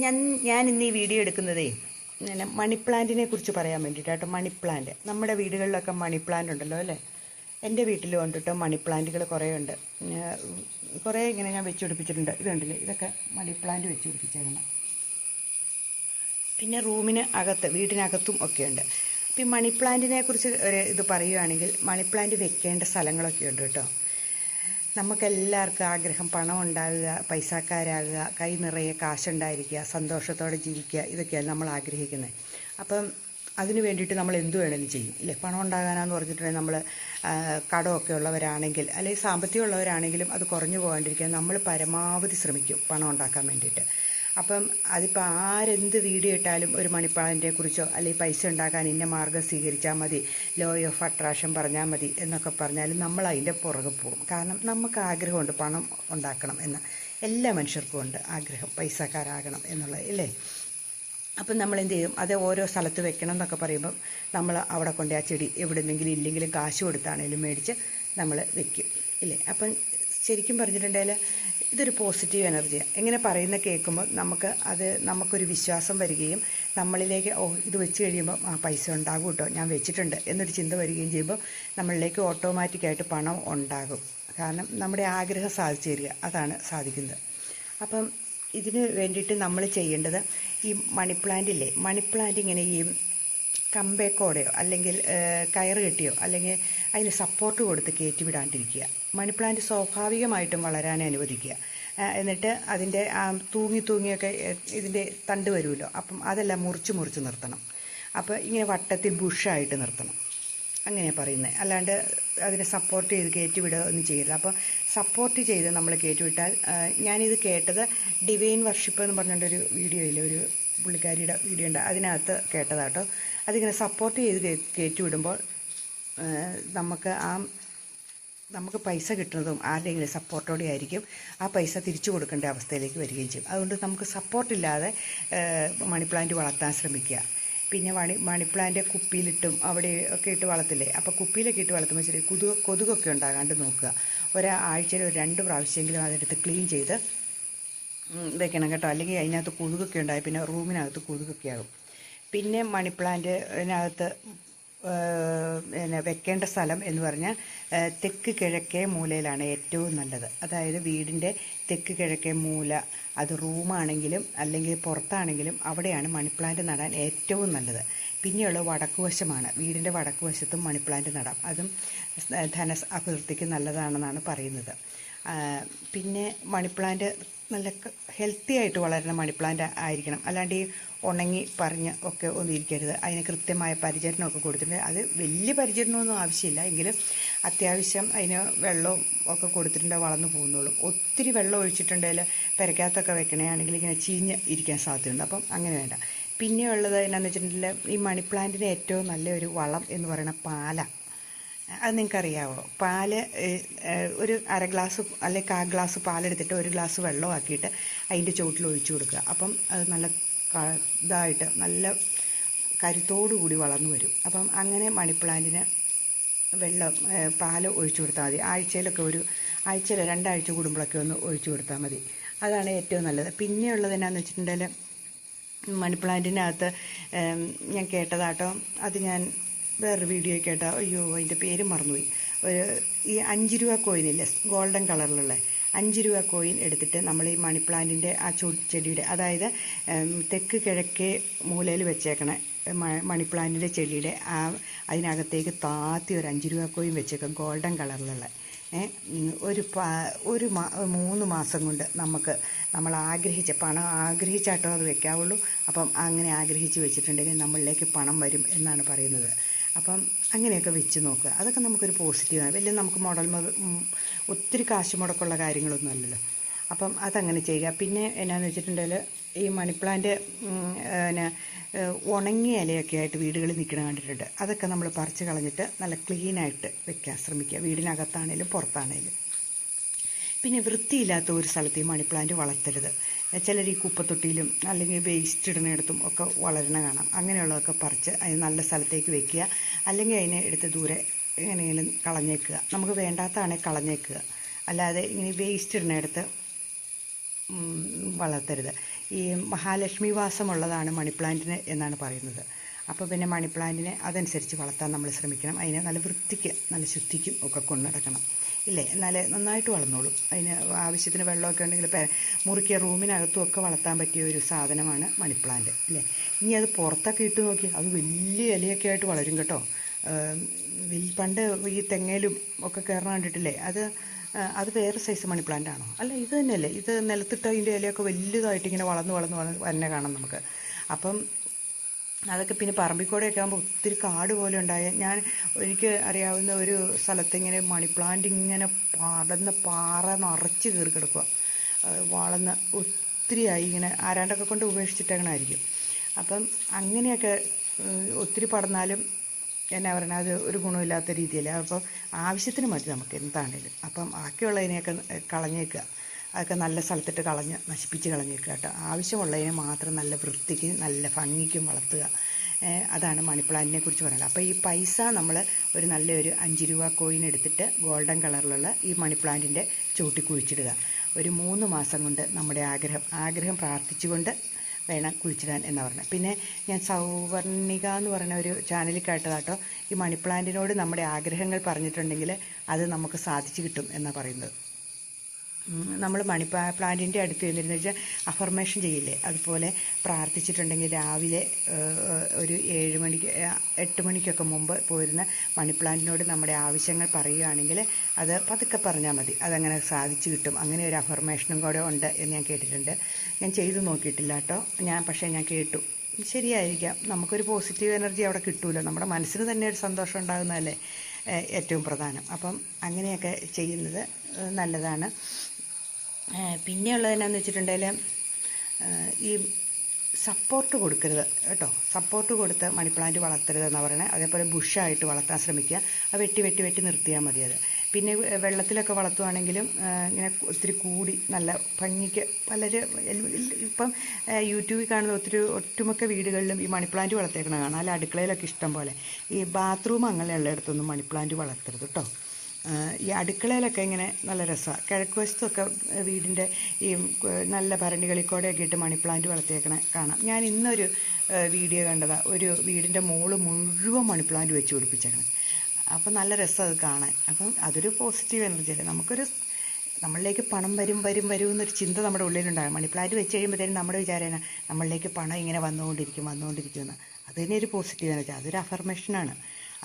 ഞാൻ ഇന്ന് ഈ വീഡിയോ എടുക്കുന്നതേ മണി പ്ലാന്റിനെ കുറിച്ച് പറയാൻ വേണ്ടിയിട്ടാട്ടോ. മണി പ്ലാന്റ് നമ്മുടെ വീടുകളിലൊക്കെ മണി പ്ലാന്റ് ഉണ്ടല്ലോ അല്ലേ. എൻ്റെ വീട്ടിലും ഉണ്ട് കേട്ടോ. മണി പ്ലാന്റുകൾ കുറേ ഉണ്ട്. കുറേ ഇങ്ങനെ ഞാൻ വെച്ച് പിടിപ്പിച്ചിട്ടുണ്ട്. ഇതുണ്ടല്ലേ, ഇതൊക്കെ മണി പ്ലാന്റ് വെച്ച് പിടിപ്പിച്ചേക്കണം. പിന്നെ റൂമിന് അകത്ത്, വീടിനകത്തും ഒക്കെ ഉണ്ട്. അപ്പം ഈ മണി പ്ലാന്റിനെ കുറിച്ച് ഒരു ഇത് പറയുകയാണെങ്കിൽ മണി പ്ലാന്റ് വെക്കേണ്ട സ്ഥലങ്ങളൊക്കെ ഉണ്ട് കേട്ടോ. നമുക്കെല്ലാവർക്കും ആഗ്രഹം പണം ഉണ്ടാകുക, പൈസക്കാരാകുക, കൈ നിറയെ കാശുണ്ടായിരിക്കുക, സന്തോഷത്തോടെ ജീവിക്കുക, ഇതൊക്കെയാണ് നമ്മൾ ആഗ്രഹിക്കുന്നത്. അപ്പം അതിന് വേണ്ടിയിട്ട് നമ്മൾ എന്ത് വേണമെങ്കിലും ചെയ്യും ഇല്ലേ. പണം ഉണ്ടാകാനാന്ന് പറഞ്ഞിട്ടുണ്ടെങ്കിൽ നമ്മൾ കടമൊക്കെ ഉള്ളവരാണെങ്കിൽ അല്ലെങ്കിൽ സാമ്പത്തികമുള്ളവരാണെങ്കിലും അത് കുറഞ്ഞു പോകാണ്ടിരിക്കാൻ നമ്മൾ പരമാവധി ശ്രമിക്കും പണം ഉണ്ടാക്കാൻ വേണ്ടിയിട്ട്. അപ്പം അതിപ്പോൾ ആരെന്ത് വീഡിയോ ഇട്ടാലും ഒരു മണി പ്ലാന്റിനെ കുറിച്ചോ അല്ലെങ്കിൽ പൈസ ഉണ്ടാക്കാൻ ഇന്ന മാർഗ്ഗം സ്വീകരിച്ചാൽ മതി, ലോ ഓഫ് അട്രാക്ഷൻ പറഞ്ഞാൽ മതി എന്നൊക്കെ പറഞ്ഞാലും നമ്മൾ അതിൻ്റെ പുറകെ പോകും. കാരണം നമുക്ക് ആഗ്രഹമുണ്ട് പണം ഉണ്ടാക്കണം എന്ന്. എല്ലാ മനുഷ്യർക്കും ഉണ്ട് ആഗ്രഹം പൈസക്കാരാകണം എന്നുള്ളത് ഇല്ലേ. അപ്പം നമ്മൾ എന്ത് ചെയ്യും, അത് ഓരോ സ്ഥലത്ത് വെക്കണം എന്നൊക്കെ പറയുമ്പം നമ്മൾ അവിടെ കൊണ്ട് ആ ചെടി എവിടെന്നെങ്കിലും ഇല്ലെങ്കിലും കാശ് കൊടുത്താണേലും മേടിച്ച് നമ്മൾ വെക്കും ഇല്ലേ. അപ്പം ശരിക്കും പറഞ്ഞിട്ടുണ്ടെങ്കിൽ ഇതൊരു പോസിറ്റീവ് എനർജിയാണ്. എങ്ങനെ പറയുന്ന കേൾക്കുമ്പോൾ നമുക്കൊരു വിശ്വാസം വരികയും നമ്മളിലേക്ക് ഇത് വെച്ച് കഴിയുമ്പോൾ പൈസ ഉണ്ടാകും കേട്ടോ, ഞാൻ വെച്ചിട്ടുണ്ട് എന്നൊരു ചിന്ത വരികയും ചെയ്യുമ്പോൾ നമ്മളിലേക്ക് ഓട്ടോമാറ്റിക്കായിട്ട് പണം ഉണ്ടാകും. കാരണം നമ്മുടെ ആഗ്രഹം സാധിച്ചു തരിക, അതാണ് സാധിക്കുന്നത്. അപ്പം ഇതിന് വേണ്ടിയിട്ട് നമ്മൾ ചെയ്യേണ്ടത് ഈ മണി പ്ലാന്റില്ലേ, മണി പ്ലാന്റ് ഇങ്ങനെ ഈ കമ്പേക്കോടെയോ അല്ലെങ്കിൽ കയറ് കെട്ടിയോ അല്ലെങ്കിൽ അതിന് സപ്പോർട്ട് കൊടുത്ത് കയറ്റി വിടാണ്ടിരിക്കുക. മണി പ്ലാന്റ് സ്വാഭാവികമായിട്ടും വളരാൻ അനുവദിക്കുക. എന്നിട്ട് അതിൻ്റെ തൂങ്ങിയൊക്കെ ഇതിൻ്റെ തണ്ട് വരുമല്ലോ, അപ്പം അതെല്ലാം മുറിച്ച് നിർത്തണം. അപ്പോൾ ഇങ്ങനെ വട്ടത്തിൽ ബുഷായിട്ട് നിർത്തണം, അങ്ങനെയാണ് പറയുന്നത്. അല്ലാണ്ട് അതിനെ സപ്പോർട്ട് ചെയ്ത് കയറ്റി വിടുക ഒന്നും ചെയ്യരുത്. അപ്പോൾ സപ്പോർട്ട് ചെയ്ത് നമ്മൾ കയറ്റി വിട്ടാൽ, ഞാനിത് കേട്ടത് ഡിവൈൻ വർഷിപ്പ് എന്ന് പറഞ്ഞുകൊണ്ടൊരു വീഡിയോയിൽ ഒരു പുള്ളിക്കാരിയുടെ വീഡിയോ ഉണ്ട്, അതിനകത്ത് കേട്ടതാട്ടോ. അതിങ്ങനെ സപ്പോർട്ട് ചെയ്ത് കയറ്റി വിടുമ്പോൾ നമുക്ക് പൈസ കിട്ടുന്നതും ആരുടെയെങ്കിലും സപ്പോർട്ടോടെ ആയിരിക്കും. ആ പൈസ തിരിച്ചു കൊടുക്കേണ്ട അവസ്ഥയിലേക്ക് വരികയും ചെയ്യും. അതുകൊണ്ട് നമുക്ക് സപ്പോർട്ടില്ലാതെ മണി പ്ലാന്റ് വളർത്താൻ ശ്രമിക്കുക. പിന്നെ മണി പ്ലാന്റ് കുപ്പിയിലിട്ടും അവിടെ ഒക്കെ ഇട്ട് വളർത്തില്ലേ, അപ്പോൾ കുപ്പിയിലൊക്കെ ഇട്ട് വളർത്തുമ്പോൾ ചെറിയ കൊതുകൊക്കെ ഉണ്ടാകാണ്ട് നോക്കുക. ഒരാഴ്ചയിൽ ഒരു 2 പ്രാവശ്യമെങ്കിലും അതെടുത്ത് ക്ലീൻ ചെയ്ത് വെക്കണം കേട്ടോ. അല്ലെങ്കിൽ അതിനകത്ത് കൊതുകൊക്കെ ഉണ്ടായി പിന്നെ റൂമിനകത്ത് കൊതുകൊക്കെ ആകും. പിന്നെ മണി പ്ലാന്റിനകത്ത് വെക്കേണ്ട സ്ഥലം എന്ന് പറഞ്ഞാൽ തെക്ക് കിഴക്കേ മൂലയിലാണ് ഏറ്റവും നല്ലത്. അതായത് വീടിൻ്റെ തെക്ക് കിഴക്കേ മൂല, അത് റൂമാണെങ്കിലും അല്ലെങ്കിൽ പുറത്താണെങ്കിലും അവിടെയാണ് മണി പ്ലാന്റ് നടാൻ ഏറ്റവും നല്ലത്. പിന്നെയുള്ള വടക്കുവശമാണ്. വീടിൻ്റെ വടക്കുവശത്തും മണി പ്ലാന്റ് നടാം. അതും ധന അഭിവൃദ്ധിക്ക് നല്ലതാണെന്നാണ് പറയുന്നത്. പിന്നെ മണി പ്ലാന്റ് നല്ല ഹെൽത്തി ആയിട്ട് വളരുന്ന മണി പ്ലാന്റ് ആയിരിക്കണം. അല്ലാണ്ട് ഈ ഉണങ്ങി പറഞ്ഞ് ഒക്കെ ഒന്നും ഇരിക്കരുത്. അതിന് കൃത്യമായ പരിചരണമൊക്കെ കൊടുത്തിട്ടുണ്ട്. അത് വലിയ പരിചരണമൊന്നും ആവശ്യമില്ല, എങ്കിലും അത്യാവശ്യം അതിന് വെള്ളവും ഒക്കെ കൊടുത്തിട്ടുണ്ടെങ്കിൽ വളർന്നു പോകുന്നുള്ളൂ. ഒത്തിരി വെള്ളം ഒഴിച്ചിട്ടുണ്ടെങ്കിൽ പെരക്കകത്തൊക്കെ വെക്കണമെങ്കിൽ ഇങ്ങനെ ചീഞ്ഞ് ഇരിക്കാൻ സാധ്യതയുണ്ട്. അപ്പം അങ്ങനെ വേണ്ട. പിന്നെ ഉള്ളത് എന്നാന്ന് വെച്ചിട്ടുണ്ടെങ്കിൽ ഈ മണി പ്ലാന്റിന് ഏറ്റവും നല്ലൊരു വളം എന്ന് പറയുന്നത് പാലാണ്. അത് നിങ്ങൾക്കറിയാമോ? പാല് ഒരു 1/2 ഗ്ലാസ് അല്ലെങ്കിൽ 1/4 ഗ്ലാസ് പാലെടുത്തിട്ട് 1 ഗ്ലാസ് വെള്ളമാക്കിയിട്ട് അതിൻ്റെ ചുവട്ടിൽ ഒഴിച്ചു കൊടുക്കുക. അപ്പം അത് നല്ല ഇതായിട്ട് നല്ല കരുത്തോടു കൂടി വളർന്നു വരും. അപ്പം അങ്ങനെ മണി പ്ലാന്റിന് പാൽ ഒഴിച്ചു കൊടുത്താൽ മതി. ആഴ്ചയിൽ 2 ആഴ്ച കൂടുമ്പോഴൊക്കെ ഒന്ന് ഒഴിച്ചു കൊടുത്താൽ മതി. അതാണ് ഏറ്റവും നല്ലത്. പിന്നെയുള്ളത് എന്നാന്ന് വെച്ചിട്ടുണ്ടെങ്കിൽ മണി പ്ലാന്റിനകത്ത് ഞാൻ കേട്ടതാട്ടോ, അത് ഞാൻ വേറൊരു വീഡിയോ കേട്ടോ, അതിൻ്റെ പേര് മറന്നുപോയി. ഈ 5 രൂപ കോയിനില്ലേ, ഗോൾഡൻ കളറിലുള്ള 5 രൂപ കോയിൻ എടുത്തിട്ട് നമ്മൾ ഈ മണി പ്ലാന്റിൻ്റെ ആ ചെടിയുടെ, അതായത് തെക്ക് കിഴക്കേ മൂലയിൽ വെച്ചേക്കണ മണി പ്ലാന്റിൻ്റെ ചെടിയുടെ അതിനകത്തേക്ക് താത്തി ഒരു 5 രൂപ കോയിൻ വെച്ചേക്കാം, ഗോൾഡൻ കളറിലുള്ള. ഒരു 3 മാസം കൊണ്ട് നമ്മൾ പണം ആഗ്രഹിച്ചാട്ടോ അത് വെക്കാവുള്ളൂ. അപ്പം അങ്ങനെ ആഗ്രഹിച്ച് വെച്ചിട്ടുണ്ടെങ്കിൽ നമ്മളിലേക്ക് പണം വരും എന്നാണ് പറയുന്നത്. അപ്പം അങ്ങനെയൊക്കെ വെച്ച് നോക്കുക. അതൊക്കെ നമുക്കൊരു പോസിറ്റീവാണ്. വലിയ നമുക്ക് ഒത്തിരി കാശ് മുടക്കുള്ള കാര്യങ്ങളൊന്നും അല്ലല്ലോ. അപ്പം അതങ്ങനെ ചെയ്യുക. പിന്നെ എന്നാന്ന് വെച്ചിട്ടുണ്ടെങ്കിൽ ഈ മണി പ്ലാന്റ് ഉണങ്ങിയ ഇലയൊക്കെ ആയിട്ട് വീടുകളിൽ നിൽക്കണ കണ്ടിട്ടുണ്ട്. അതൊക്കെ നമ്മൾ പറിച്ച് കളഞ്ഞിട്ട് നല്ല ക്ലീനായിട്ട് വെക്കാൻ ശ്രമിക്കുക, വീടിനകത്താണേലും പുറത്താണേലും. പിന്നെ വൃത്തിയില്ലാത്ത ഒരു സ്ഥലത്ത് ഈ മണി പ്ലാന്റ് വളർത്തരുത്. ചിലർ ഈ കുപ്പത്തൊട്ടിയിലും അല്ലെങ്കിൽ വേസ്റ്റ് ഇടുന്നിടത്തും ഒക്കെ വളരണ കാണാം. അങ്ങനെയുള്ളതൊക്കെ പറിച്ച് അതിന് നല്ല സ്ഥലത്തേക്ക് വെക്കുക, അല്ലെങ്കിൽ അതിനെ എടുത്ത് ദൂരെ എങ്ങനെയെങ്കിലും കളഞ്ഞേക്കുക. നമുക്ക് വേണ്ടാത്തതാണെങ്കിൽ കളഞ്ഞേക്കുക. അല്ലാതെ ഇങ്ങനെ വേസ്റ്റ് ഇടുന്നിടത്ത് വളർത്തരുത്. ഈ മഹാലക്ഷ്മി വാസമുള്ളതാണ് മണി പ്ലാന്റിന് എന്നാണ് പറയുന്നത്. അപ്പോൾ പിന്നെ മണി പ്ലാന്റിനെ അതനുസരിച്ച് വളർത്താൻ നമ്മൾ ശ്രമിക്കണം. അതിനെ നല്ല വൃത്തിക്ക് നല്ല ശുദ്ധിക്കും ഒക്കെ കൊണ്ടു നടക്കണം, ഇല്ലേ? എന്നാലേ നന്നായിട്ട് വളർന്നോളും. അതിന് ആവശ്യത്തിന് വെള്ളമൊക്കെ ഉണ്ടെങ്കിൽ മുറിക്കുക റൂമിനകത്തും ഒക്കെ വളർത്താൻ പറ്റിയ ഒരു സാധനമാണ് മണി പ്ലാന്റ്, ഇല്ലേ? ഇനി അത് പുറത്തൊക്കെ ഇട്ട് നോക്കി അത് വലിയ ഇലയൊക്കെ ആയിട്ട് വളരും കേട്ടോ. പണ്ട് ഈ തെങ്ങയിലും ഒക്കെ കയറണ കണ്ടിട്ടില്ലേ? അത് വേറെ സൈസ് മണി പ്ലാന്റ് ആണോ? അല്ല, ഇത് തന്നെയല്ലേ? ഇത് നിലത്തിട്ട് അതിൻ്റെ ഇലയൊക്കെ വലുതായിട്ട് ഇങ്ങനെ വളർന്ന് തന്നെ കാണാം നമുക്ക്. അപ്പം അതൊക്കെ പിന്നെ പറമ്പിക്കൂടെയൊക്കെ ആകുമ്പോൾ ഒത്തിരി കാട് പോലെ ഉണ്ടായ എനിക്ക് അറിയാവുന്ന ഒരു സ്ഥലത്ത് ഇങ്ങനെ മണി പ്ലാന്റ് ഇങ്ങനെ പാറ നിറച്ച് കയറി കിടക്കുക, വളർന്ന് ഒത്തിരിയായി ഇങ്ങനെ ആരാണ്ടൊക്കെ കൊണ്ട് ഉപേക്ഷിച്ചിട്ടങ്ങനായിരിക്കും. അപ്പം അങ്ങനെയൊക്കെ ഒത്തിരി പടർന്നാലും എന്നാ പറയുക, അത് ഒരു ഗുണമില്ലാത്ത രീതിയിൽ. അപ്പം ആവശ്യത്തിന് മതി നമുക്ക് എന്താണേലും. അപ്പം ബാക്കിയുള്ളതിനെയൊക്കെ കളഞ്ഞേക്കുക, അതൊക്കെ നല്ല സ്ഥലത്തിട്ട് നശിപ്പിച്ച് കളഞ്ഞേക്കുക കേട്ടോ. ആവശ്യമുള്ളതിനെ മാത്രം നല്ല വൃത്തിക്ക് നല്ല ഭംഗിക്കും വളർത്തുക. അതാണ് മണി പ്ലാന്റിനെ കുറിച്ച് പറയുന്നത്. അപ്പോൾ ഈ പൈസ നമ്മൾ ഒരു നല്ലൊരു 5 രൂപ കോയിൻ എടുത്തിട്ട് ഗോൾഡൻ കളറിലുള്ള ഈ മണി പ്ലാന്റിൻ്റെ ചുവട്ടിൽ കുഴിച്ചിടുക. ഒരു 3 മാസം കൊണ്ട് നമ്മുടെ ആഗ്രഹം പ്രാർത്ഥിച്ചുകൊണ്ട് വേണം കുഴിച്ചിടാൻ എന്നാണ് പറഞ്ഞത്. പിന്നെ ഞാൻ സൗവർണിക എന്ന് പറയുന്ന ഒരു ചാനലിൽ കേട്ടതാട്ടോ, ഈ മണി പ്ലാന്റിനോട് നമ്മുടെ ആഗ്രഹങ്ങൾ പറഞ്ഞിട്ടുണ്ടെങ്കിൽ അത് നമുക്ക് സാധിച്ചു കിട്ടും എന്നാണ് പറയുന്നത്. നമ്മൾ മണി പ്ലാന്റിൻ്റെ അടുത്ത് ചെന്നിരുന്നു വെച്ചാൽ അഫർമേഷൻ ചെയ്യില്ലേ, അതുപോലെ പ്രാർത്ഥിച്ചിട്ടുണ്ടെങ്കിൽ രാവിലെ ഒരു 8 മണിക്കൊക്കെ മുമ്പ് പോയിരുന്ന മണി പ്ലാന്റിനോട് നമ്മുടെ ആവശ്യങ്ങൾ പറയുകയാണെങ്കിൽ അത് പതുക്കെ പറഞ്ഞാൽ മതി, അതങ്ങനെ സാധിച്ചു കിട്ടും. അങ്ങനെ ഒരു അഫർമേഷനും കൂടെ ഉണ്ട് എന്ന് ഞാൻ കേട്ടിട്ടുണ്ട്. ഞാൻ ചെയ്തു നോക്കിയിട്ടില്ല കേട്ടോ, പക്ഷേ ഞാൻ കേട്ടു. ശരിയായിരിക്കാം, നമുക്കൊരു പോസിറ്റീവ് എനർജി അവിടെ കിട്ടുമല്ലോ, നമ്മുടെ മനസ്സിന് തന്നെ ഒരു സന്തോഷം ഉണ്ടാകുന്നതല്ലേ ഏറ്റവും പ്രധാനം. അപ്പം അങ്ങനെയൊക്കെ ചെയ്യുന്നത് നല്ലതാണ്. പിന്നെയുള്ളതെന്നാന്ന് വെച്ചിട്ടുണ്ടെങ്കിൽ ഈ സപ്പോർട്ട് കൊടുക്കരുത് കേട്ടോ. സപ്പോർട്ട് കൊടുത്ത് മണി പ്ലാന്റ് വളർത്തരുതെന്നാണ് പറയുന്നത്. അതേപോലെ ബുഷായിട്ട് വളർത്താൻ ശ്രമിക്കുക. അത് വെട്ടി നിർത്തിയാൽ മതി. അത് പിന്നെ വെള്ളത്തിലൊക്കെ വളർത്തുവാണെങ്കിലും ഇങ്ങനെ ഒത്തിരി കൂടി നല്ല ഭംഗിക്ക് ഇപ്പം യൂട്യൂബിൽ കാണുന്ന ഒട്ടുമിക്ക വീടുകളിലും ഈ മണി പ്ലാന്റ് വളർത്തേക്കണ കാണാം. അല്ല, അടുക്കളയിലൊക്കെ ഇഷ്ടം പോലെ. ഈ ബാത്റൂം അങ്ങനെയുള്ളിടത്തൊന്നും മണി പ്ലാന്റ് വളർത്തരുത് കേട്ടോ. ഈ അടുക്കളയിലൊക്കെ ഇങ്ങനെ നല്ല രസമാണ്. കിഴക്ക് വശത്തൊക്കെ വീടിൻ്റെ ഈ നല്ല ഭരണികളിൽക്കൂടെയൊക്കെ ഇട്ട് മണി പ്ലാന്റ് വളർത്തിയേക്കണ കാണാം. ഞാൻ ഇന്നൊരു വീഡിയോ കണ്ടതാണ്, ഒരു വീടിൻ്റെ മുകളിൽ മുഴുവൻ മണി പ്ലാന്റ് വെച്ച് പിടിപ്പിച്ചേക്കണം. അപ്പം നല്ല രസം അത് കാണാൻ. അപ്പം അതൊരു പോസിറ്റീവ് എനർജിയല്ലേ. നമ്മളിലേക്ക് പണം വരും എന്നൊരു ചിന്ത നമ്മുടെ ഉള്ളിലുണ്ടാകും. മണി പ്ലാന്റ് വെച്ച് കഴിയുമ്പോഴത്തേനും നമ്മുടെ വിചാരം നമ്മളിലേക്ക് പണം ഇങ്ങനെ വന്നുകൊണ്ടിരിക്കുമെന്ന്. അത് തന്നെ ഒരു പോസിറ്റീവ് എനർജി, അതൊരു അഫർമേഷനാണ്.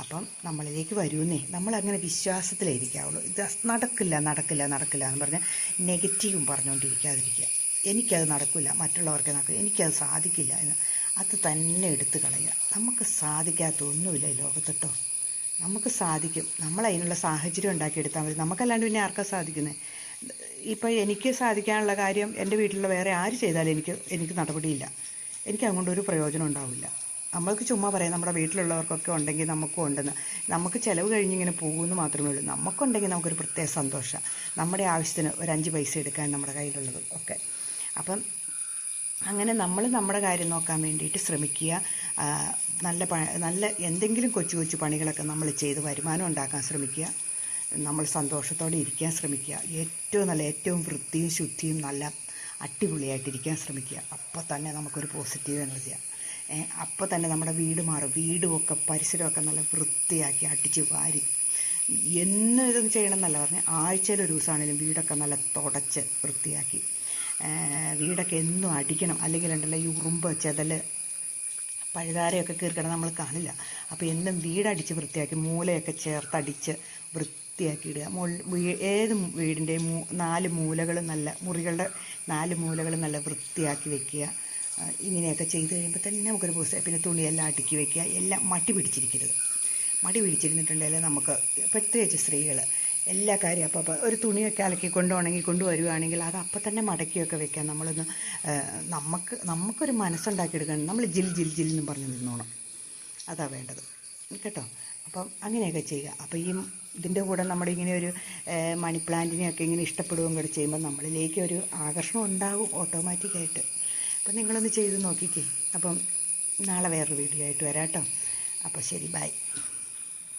അപ്പം നമ്മളിലേക്ക് വരുന്നേ, നമ്മളങ്ങനെ വിശ്വാസത്തിലിരിക്കാവുള്ളൂ. ഇത് നടക്കില്ല എന്ന് പറഞ്ഞാൽ നെഗറ്റീവും പറഞ്ഞുകൊണ്ടിരിക്കാതിരിക്കുക. എനിക്കത് നടക്കില്ല, മറ്റുള്ളവർക്ക് നടക്കില്ല, എനിക്കത് സാധിക്കില്ല എന്ന് അത് തന്നെ എടുത്ത് കളയുക. നമുക്ക് സാധിക്കാത്ത ഒന്നുമില്ല ഈ ലോകത്തിട്ടോ. നമുക്ക് സാധിക്കും. നമ്മളതിനുള്ള സാഹചര്യം ഉണ്ടാക്കിയെടുത്താൽ മതി. നമുക്കല്ലാണ്ട് പിന്നെ ആർക്കാ സാധിക്കുന്നത്? ഇപ്പോൾ എനിക്ക് സാധിക്കാനുള്ള കാര്യം എൻ്റെ വീട്ടിലുള്ള വേറെ ആര് ചെയ്താലും എനിക്ക് നടപടിയില്ല. എനിക്ക് അതുകൊണ്ട് ഒരു പ്രയോജനം ഉണ്ടാവില്ല. നമ്മൾക്ക് ചുമ്മാ പറയാം, നമ്മുടെ വീട്ടിലുള്ളവർക്കൊക്കെ ഉണ്ടെങ്കിൽ നമുക്കും ഉണ്ടെന്ന്. നമുക്ക് ചിലവ് കഴിഞ്ഞിങ്ങനെ പോകുമെന്ന് മാത്രമേ ഉള്ളൂ. നമുക്കുണ്ടെങ്കിൽ നമുക്കൊരു പ്രത്യേക സന്തോഷം, നമ്മുടെ ആവശ്യത്തിന് ഒരു 5 പൈസ എടുക്കാൻ നമ്മുടെ കയ്യിലുള്ളത് ഒക്കെ. അപ്പം അങ്ങനെ നമ്മൾ നമ്മുടെ കാര്യം നോക്കാൻ വേണ്ടിയിട്ട് ശ്രമിക്കുക. നല്ല എന്തെങ്കിലും കൊച്ചു പണികളൊക്കെ നമ്മൾ ചെയ്ത് വരുമാനം ഉണ്ടാക്കാൻ ശ്രമിക്കുക. നമ്മൾ സന്തോഷത്തോടെ ഇരിക്കാൻ ശ്രമിക്കുക. ഏറ്റവും വൃത്തിയും ശുദ്ധിയും നല്ല അടിപൊളിയായിട്ടിരിക്കാൻ ശ്രമിക്കുക. അപ്പോൾ തന്നെ നമുക്കൊരു പോസിറ്റീവ് എനർജിയാണ്. അപ്പോൾ തന്നെ നമ്മുടെ വീട് മാറും. വീടുമൊക്കെ പരിസരമൊക്കെ നല്ല വൃത്തിയാക്കി അടിച്ച് വാരി ഇതൊന്നും ചെയ്യണമെന്നല്ല പറഞ്ഞാൽ, ആഴ്ചയിൽ ഒരു ദിവസമാണെങ്കിലും വീടൊക്കെ നല്ല തുടച്ച് വൃത്തിയാക്കി വീടൊക്കെ എന്നും അടിക്കണം. അല്ലെങ്കിൽ ഉണ്ടല്ലോ ഈ ഉറുമ്പ് ചെതൽ പഴുതാരയൊക്കെ കീർക്കണം നമ്മൾ കാണില്ല. അപ്പോൾ എന്നും വീടടിച്ച് വൃത്തിയാക്കി മൂലയൊക്കെ ചേർത്തടിച്ച് വൃത്തിയാക്കി ഇടുക. ഏത് വീടിൻ്റെയും 4 മൂലകളും മുറികളുടെ 4 മൂലകളും നല്ല വൃത്തിയാക്കി വെക്കുക. ഇങ്ങനെയൊക്കെ ചെയ്ത് കഴിയുമ്പോൾ തന്നെ നമുക്കൊരു പോസ്റ്റ്. പിന്നെ തുണിയെല്ലാം അടുക്കി വയ്ക്കുക. എല്ലാം മടി പിടിച്ചിരുന്നിട്ടുണ്ടെങ്കിൽ നമുക്ക് പ്രത്യേകിച്ച് സ്ത്രീകൾ എല്ലാ കാര്യം അപ്പോൾ ഒരു തുണിയൊക്കെ അലക്കി കൊണ്ടുവരുവാണെങ്കിൽ അത് അപ്പം തന്നെ മടക്കിയൊക്കെ വെക്കാം. നമുക്കൊരു മനസ്സുണ്ടാക്കിയെടുക്കണം. നമ്മൾ ജിൽ എന്നും പറഞ്ഞ് നിന്നോണം. അതാണ് വേണ്ടത് കേട്ടോ. അപ്പം അങ്ങനെയൊക്കെ ചെയ്യുക. അപ്പോൾ ഇതിൻ്റെ കൂടെ നമ്മുടെ ഇങ്ങനെ ഒരു മണി പ്ലാന്റിനെയൊക്കെ ഇങ്ങനെ ഇഷ്ടപ്പെടുകയും കൂടെ ചെയ്യുമ്പോൾ നമ്മളിലേക്ക് ഒരു ആകർഷണം ഉണ്ടാകും ഓട്ടോമാറ്റിക്കായിട്ട്. അപ്പം നിങ്ങളൊന്ന് ചെയ്ത് നോക്കിക്കേ. അപ്പം നാളെ വേറൊരു വീഡിയോ ആയിട്ട് വരാം കേട്ടോ. അപ്പോൾ ശരി, ബൈ.